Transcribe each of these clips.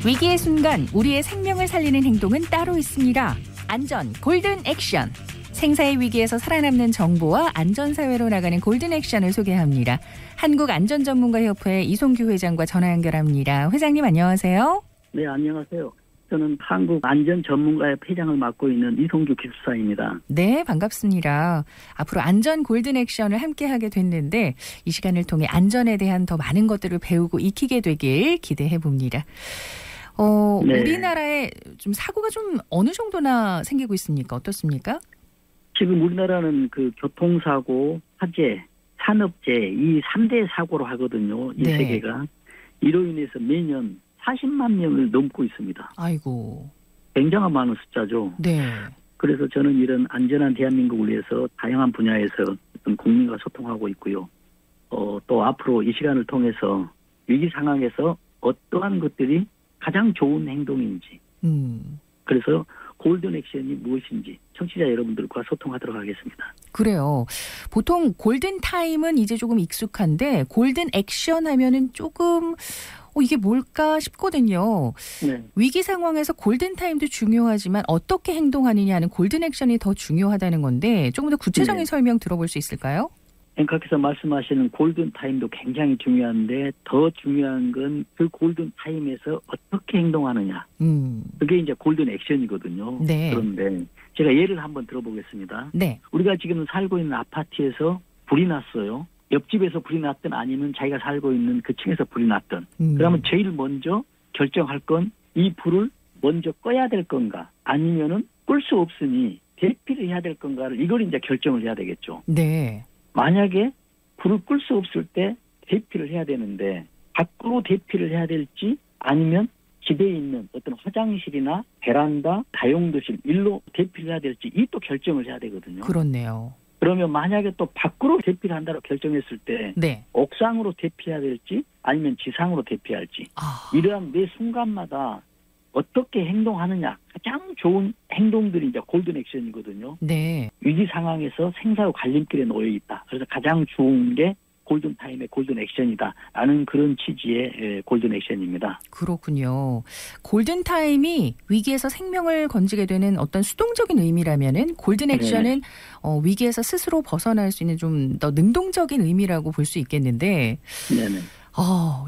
위기의 순간 우리의 생명을 살리는 행동은 따로 있습니다. 안전 골든 액션. 생사의 위기에서 살아남는 정보와 안전사회로 나가는 골든 액션을 소개합니다. 한국안전전문가협회 이송규 회장과 전화 연결합니다. 회장님 안녕하세요. 네, 안녕하세요. 저는 한국안전전문가협회 회장을 맡고 있는 이송규 기술사입니다. 네, 반갑습니다. 앞으로 안전 골든 액션을 함께하게 됐는데 이 시간을 통해 안전에 대한 더 많은 것들을 배우고 익히게 되길 기대해 봅니다. 네. 우리나라에 좀 사고가 좀 어느 정도나 생기고 있습니까? 어떻습니까? 지금 우리나라는 그 교통사고, 화재, 산업재해 이 3대 사고로 하거든요. 이 세 개가. 이로 인해서 매년 40만 명을 넘고 있습니다. 아이고. 굉장한 많은 숫자죠. 네. 그래서 저는 이런 안전한 대한민국을 위해서 다양한 분야에서 국민과 소통하고 있고요. 또 앞으로 이 시간을 통해서 위기 상황에서 어떠한 것들이 가장 좋은 행동인지. 그래서 골든 액션이 무엇인지 청취자 여러분들과 소통하도록 하겠습니다. 그래요. 보통 골든 타임은 이제 조금 익숙한데 골든 액션 하면은 조금 이게 뭘까 싶거든요. 네. 위기 상황에서 골든 타임도 중요하지만 어떻게 행동하느냐 하는 골든 액션이 더 중요하다는 건데 조금 더 구체적인 설명 들어볼 수 있을까요? 앵커께서 말씀하시는 골든 타임도 굉장히 중요한데 더 중요한 건 그 골든 타임에서 어떻게 행동하느냐. 그게 이제 골든 액션이거든요. 네. 그런데 제가 예를 한번 들어보겠습니다. 네. 우리가 지금 살고 있는 아파트에서 불이 났어요. 옆집에서 불이 났든 아니면 자기가 살고 있는 그 층에서 불이 났든. 그러면 제일 먼저 결정할 건 이 불을 먼저 꺼야 될 건가 아니면은 끌 수 없으니 대피를 해야 될 건가를 이걸 이제 결정을 해야 되겠죠. 네. 만약에 불을 끌 수 없을 때 대피를 해야 되는데 밖으로 대피를 해야 될지 아니면 집에 있는 어떤 화장실이나 베란다, 다용도실 일로 대피를 해야 될지 이 또 결정을 해야 되거든요. 그렇네요. 그러면 만약에 또 밖으로 대피를 한다고 결정했을 때 옥상으로 대피해야 될지 아니면 지상으로 대피할지 이러한 매 순간마다 어떻게 행동하느냐 가장 좋은 행동들이 이제 골든 액션이거든요. 네. 위기 상황에서 생사와 갈림길에 놓여 있다. 그래서 가장 좋은 게 골든 타임의 골든 액션이다라는 그런 취지의 골든 액션입니다. 그렇군요. 골든 타임이 위기에서 생명을 건지게 되는 어떤 수동적인 의미라면은 골든 액션은 위기에서 스스로 벗어날 수 있는 좀 더 능동적인 의미라고 볼 수 있겠는데. 네네.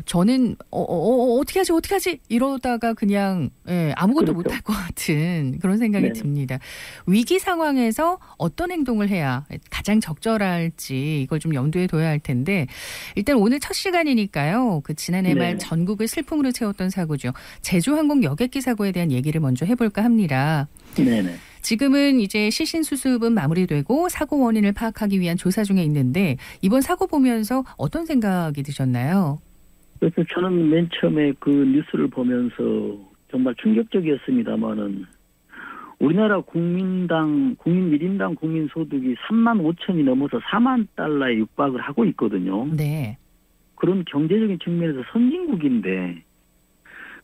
저는 어떻게 하지 이러다가 그냥 아무것도 못할 것 같은 그런 생각이 듭니다. 위기 상황에서 어떤 행동을 해야 가장 적절할지 이걸 좀 염두에 둬야 할 텐데 일단 오늘 첫 시간이니까요. 그 지난해 말 전국을 슬픔으로 채웠던 사고죠. 제주항공 여객기 사고에 대한 얘기를 먼저 해볼까 합니다. 네네. 지금은 이제 시신 수습은 마무리되고 사고 원인을 파악하기 위한 조사 중에 있는데 이번 사고 보면서 어떤 생각이 드셨나요? 그래서 저는 맨 처음에 그 뉴스를 보면서 정말 충격적이었습니다만은 우리나라 국민 1인당 국민 소득이 3만 5천이 넘어서 4만 달러에 육박을 하고 있거든요. 네. 그런 경제적인 측면에서 선진국인데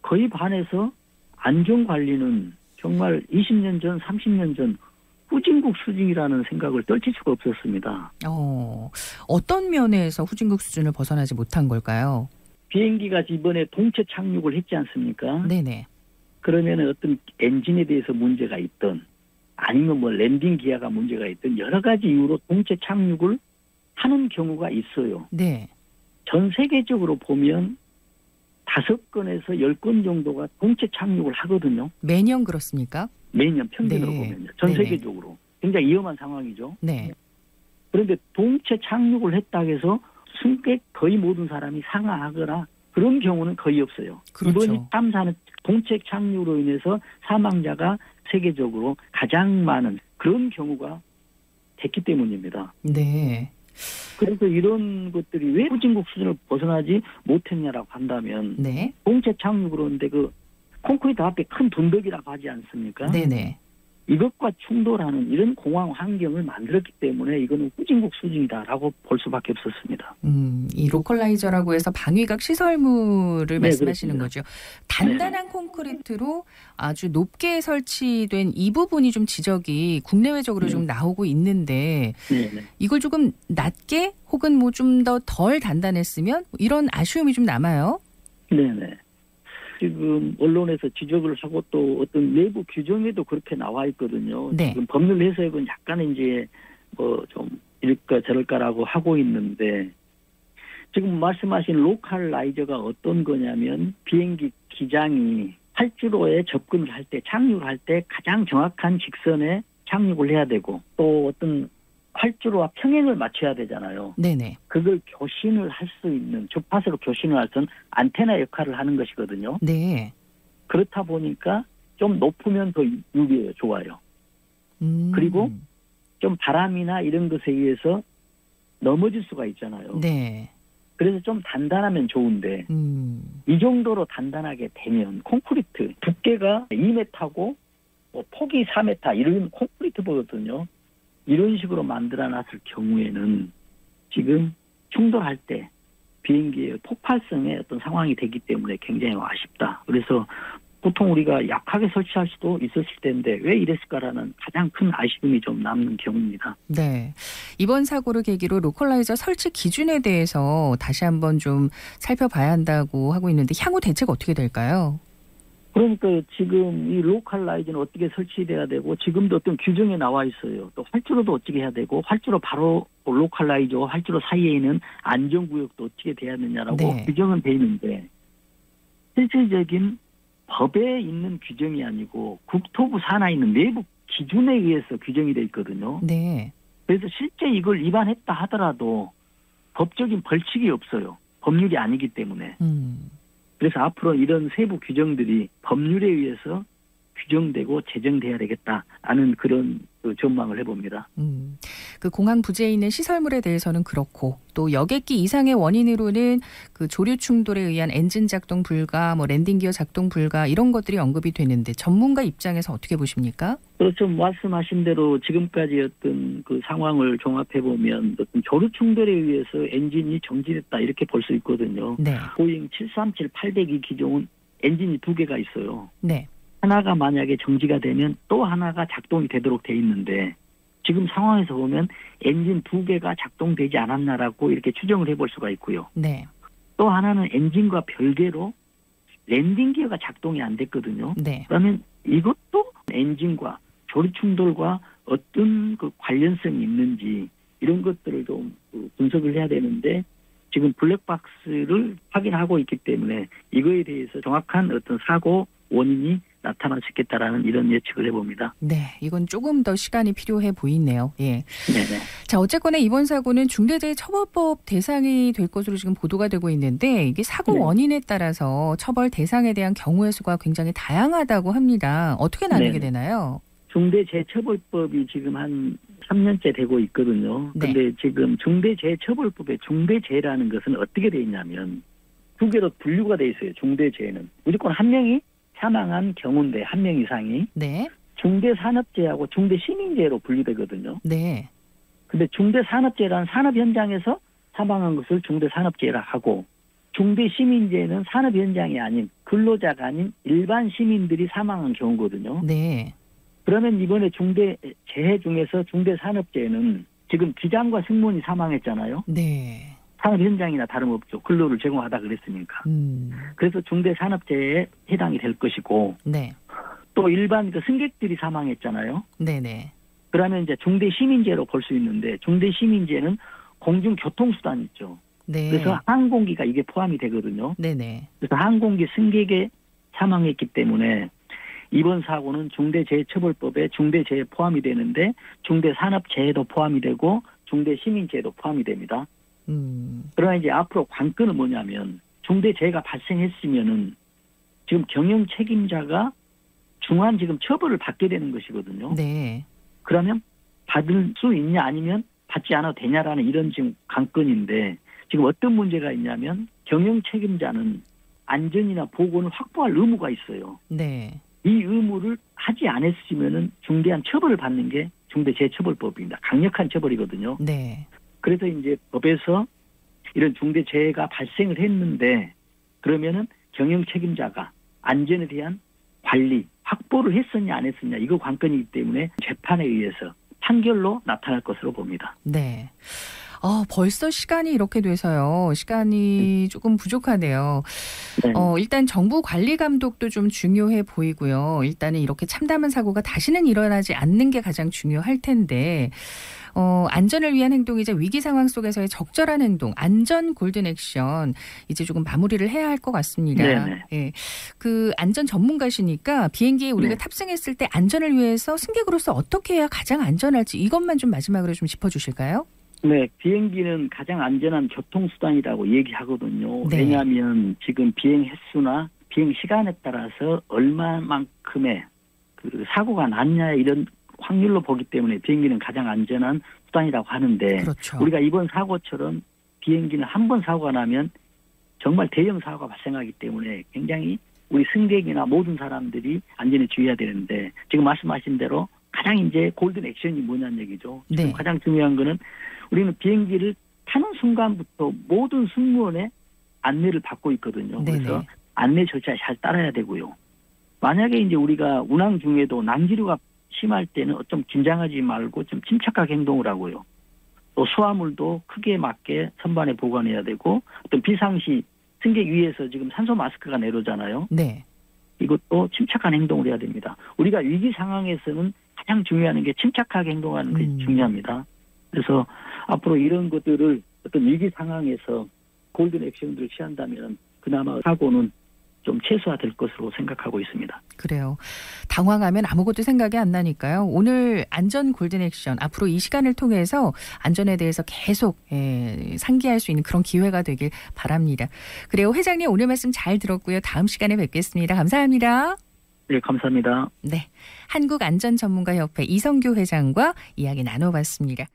거의 반해서 안전관리는 정말 20년 전, 30년 전 후진국 수준이라는 생각을 떨칠 수가 없었습니다. 어떤 면에서 후진국 수준을 벗어나지 못한 걸까요? 비행기가 이번에 동체 착륙을 했지 않습니까? 네네. 그러면 어떤 엔진에 대해서 문제가 있든 아니면 뭐 랜딩 기아가 문제가 있든 여러 가지 이유로 동체 착륙을 하는 경우가 있어요. 네. 전 세계적으로 보면 5건에서 10건 정도가 동체 착륙을 하거든요. 매년 그렇습니까? 매년 평균으로 보면요. 전 세계적으로. 굉장히 위험한 상황이죠. 네. 그런데 동체 착륙을 했다고 해서 승객 거의 모든 사람이 사망하거나 그런 경우는 거의 없어요. 그렇죠. 이번 참사는 동체 착륙으로 인해서 사망자가 세계적으로 가장 많은 그런 경우가 됐기 때문입니다. 네. 그래서 이런 것들이 왜 후진국 수준을 벗어나지 못했냐라고 한다면 동체 착륙으로 하는데 그 콘크리트 앞에 큰 둔덕이라고 하지 않습니까? 네네. 이것과 충돌하는 이런 공항 환경을 만들었기 때문에 이거는 후진국 수준이다라고 볼 수밖에 없었습니다. 이 로컬라이저라고 해서 방위각 시설물을 말씀하시는 거죠. 단단한 콘크리트로 아주 높게 설치된 이 부분이 좀 지적이 국내외적으로 좀 나오고 있는데 이걸 조금 낮게 혹은 뭐 좀 더 덜 단단했으면 이런 아쉬움이 좀 남아요. 네네. 지금 언론에서 지적을 하고 또 어떤 내부 규정에도 그렇게 나와 있거든요. 네. 지금 법률 해석은 약간 이제 뭐 좀 이럴까 저럴까라고 하고 있는데 지금 말씀하신 로컬라이저가 어떤 거냐면 비행기 기장이 활주로에 접근을 할 때 착륙을 할 때 가장 정확한 직선에 착륙을 해야 되고 또 어떤 활주로와 평행을 맞춰야 되잖아요. 네네. 그걸 교신을 할 수 있는 주파수로 교신을 할 수 있는 안테나 역할을 하는 것이거든요. 네. 그렇다 보니까 좀 높으면 더 유리해요. 좋아요. 그리고 좀 바람이나 이런 것에 의해서 넘어질 수가 있잖아요. 네. 그래서 좀 단단하면 좋은데 이 정도로 단단하게 되면 콘크리트 두께가 2m고 뭐 폭이 4m 이런 콘크리트거든요. 이런 식으로 만들어놨을 경우에는 지금 충돌할 때 비행기의 폭발성의 어떤 상황이 되기 때문에 굉장히 아쉽다. 그래서 보통 우리가 약하게 설치할 수도 있었을 텐데 왜 이랬을까라는 가장 큰 아쉬움이 좀 남는 경우입니다. 네. 이번 사고를 계기로 로컬라이저 설치 기준에 대해서 다시 한번 좀 살펴봐야 한다고 하고 있는데 향후 대책 어떻게 될까요? 그러니까 지금 이 로컬라이저는 어떻게 설치돼야 되고 지금도 어떤 규정에 나와 있어요. 또 활주로도 어떻게 해야 되고 활주로 바로 로컬라이저와 활주로 사이에는 안전구역도 어떻게 돼야 되냐라고 네. 규정은 돼 있는데 실질적인 법에 있는 규정이 아니고 국토부 산하에 있는 내부 기준에 의해서 규정이 돼 있거든요. 네. 그래서 실제 이걸 위반했다 하더라도 법적인 벌칙이 없어요. 법률이 아니기 때문에. 그래서 앞으로 이런 세부 규정들이 법률에 의해서 규정되고 제정돼야 되겠다라는 그런 전망을 해봅니다. 그 공항 부지에 있는 시설물에 대해서는 그렇고 또 여객기 이상의 원인으로는 그 조류 충돌에 의한 엔진 작동 불가, 뭐 랜딩 기어 작동 불가 이런 것들이 언급이 되는데 전문가 입장에서 어떻게 보십니까? 그렇죠. 말씀하신 대로 지금까지 어떤 그 상황을 종합해 보면 어떤 조류 충돌에 의해서 엔진이 정지됐다 이렇게 볼 수 있거든요. 네. 보잉 737-802 기종은 엔진이 2개가 있어요. 네. 하나가 만약에 정지가 되면 또 하나가 작동이 되도록 돼 있는데 지금 상황에서 보면 엔진 2개가 작동되지 않았나라고 이렇게 추정을 해볼 수가 있고요. 네. 또 하나는 엔진과 별개로 랜딩 기어가 작동이 안 됐거든요. 네. 그러면 이것도 엔진과 조류 충돌과 어떤 그 관련성이 있는지 이런 것들을 좀 분석을 해야 되는데 지금 블랙박스를 확인하고 있기 때문에 이거에 대해서 정확한 어떤 사고 원인이 나타날 수 있겠다라는 이런 예측을 해봅니다. 네, 이건 조금 더 시간이 필요해 보이네요. 예. 네네. 자, 어쨌거나 이번 사고는 중대재해처벌법 대상이 될 것으로 지금 보도가 되고 있는데 이게 사고 원인에 따라서 처벌 대상에 대한 경우의 수가 굉장히 다양하다고 합니다. 어떻게 나누게 되나요? 중대재해처벌법이 지금 한 3년째 되고 있거든요. 그런데 지금 중대재해처벌법의 중대재해라는 것은 어떻게 돼 있냐면 2개로 분류가 돼 있어요. 중대재해는 무조건 한 명이 사망한 경우인데 한 명 이상이 네. 중대산업재해하고 중대시민재해로 분류되거든요. 네. 근데 중대산업재해라는 산업 현장에서 사망한 것을 중대산업재해라 하고 중대시민재해는 산업 현장이 아닌 근로자가 아닌 일반 시민들이 사망한 경우거든요. 네. 그러면 이번에 중대재해 중에서 중대산업재해는 지금 기장과 승무원이 사망했잖아요. 네. 산업 현장이나 다름없죠. 근로를 제공하다 그랬으니까. 그래서 중대산업재해에 해당이 될 것이고 네. 또 일반 그 승객들이 사망했잖아요. 네네. 그러면 이제 중대시민재해로 볼 수 있는데 중대시민재해는 공중교통수단 있죠. 네. 그래서 항공기가 이게 포함이 되거든요. 네네. 그래서 항공기 승객에 사망했기 때문에 이번 사고는 중대재해처벌법에 중대재해 포함이 되는데 중대산업재해도 포함이 되고 중대시민재해도 포함이 됩니다. 그러나 이제 앞으로 관건은 뭐냐면 중대재해가 발생했으면은 지금 경영 책임자가 중한 지금 처벌을 받게 되는 것이거든요. 네. 그러면 받을 수 있냐 아니면 받지 않아도 되냐라는 이런 지금 관건인데 지금 어떤 문제가 있냐면 경영 책임자는 안전이나 보건을 확보할 의무가 있어요. 네. 이 의무를 하지 않았으면은 중대한 처벌을 받는 게 중대재해처벌법입니다. 강력한 처벌이거든요. 네. 그래서 이제 법에서 이런 중대재해가 발생을 했는데 그러면은 경영 책임자가 안전에 대한 관리, 확보를 했었냐 안 했었냐 이거 관건이기 때문에 재판에 의해서 판결로 나타날 것으로 봅니다. 네. 벌써 시간이 이렇게 돼서요. 시간이 조금 부족하네요. 네. 일단 정부 관리 감독도 좀 중요해 보이고요. 일단은 이렇게 참담한 사고가 다시는 일어나지 않는 게 가장 중요할 텐데 안전을 위한 행동이자 위기 상황 속에서의 적절한 행동, 안전 골든 액션 이제 조금 마무리를 해야 할 것 같습니다. 예. 그 안전 전문가시니까 비행기에 우리가 탑승했을 때 안전을 위해서 승객으로서 어떻게 해야 가장 안전할지 이것만 좀 마지막으로 좀 짚어주실까요? 네, 비행기는 가장 안전한 교통수단이라고 얘기하거든요. 네. 왜냐하면 지금 비행 횟수나 비행 시간에 따라서 얼마만큼의 그 사고가 났냐 이런 확률로 보기 때문에 비행기는 가장 안전한 수단이라고 하는데 그렇죠. 우리가 이번 사고처럼 비행기는 한 번 사고가 나면 정말 대형 사고가 발생하기 때문에 굉장히 우리 승객이나 모든 사람들이 안전에 주의해야 되는데 지금 말씀하신 대로 가장 이제 골든 액션이 뭐냐는 얘기죠. 지금 가장 중요한 거는 우리는 비행기를 타는 순간부터 모든 승무원의 안내를 받고 있거든요. 그래서 안내 절차에 잘 따라야 되고요. 만약에 이제 우리가 운항 중에도 난기류가 심할 때는 좀 긴장하지 말고 좀 침착하게 행동을 하고요. 또 수화물도 크기에 맞게 선반에 보관해야 되고 어떤 비상시 승객 위에서 지금 산소 마스크가 내려오잖아요. 네. 이것도 침착한 행동을 해야 됩니다. 우리가 위기 상황에서는 가장 중요한 게 침착하게 행동하는 게 중요합니다. 그래서 앞으로 이런 것들을 어떤 위기 상황에서 골든 액션들을 취한다면 그나마 사고는 좀 최소화될 것으로 생각하고 있습니다. 그래요. 당황하면 아무것도 생각이 안 나니까요. 오늘 안전 골든 액션 앞으로 이 시간을 통해서 안전에 대해서 계속 상기할 수 있는 그런 기회가 되길 바랍니다. 그래요. 회장님 오늘 말씀 잘 들었고요. 다음 시간에 뵙겠습니다. 감사합니다. 네, 감사합니다. 네, 한국안전전문가협회 이성규 회장과 이야기 나눠봤습니다.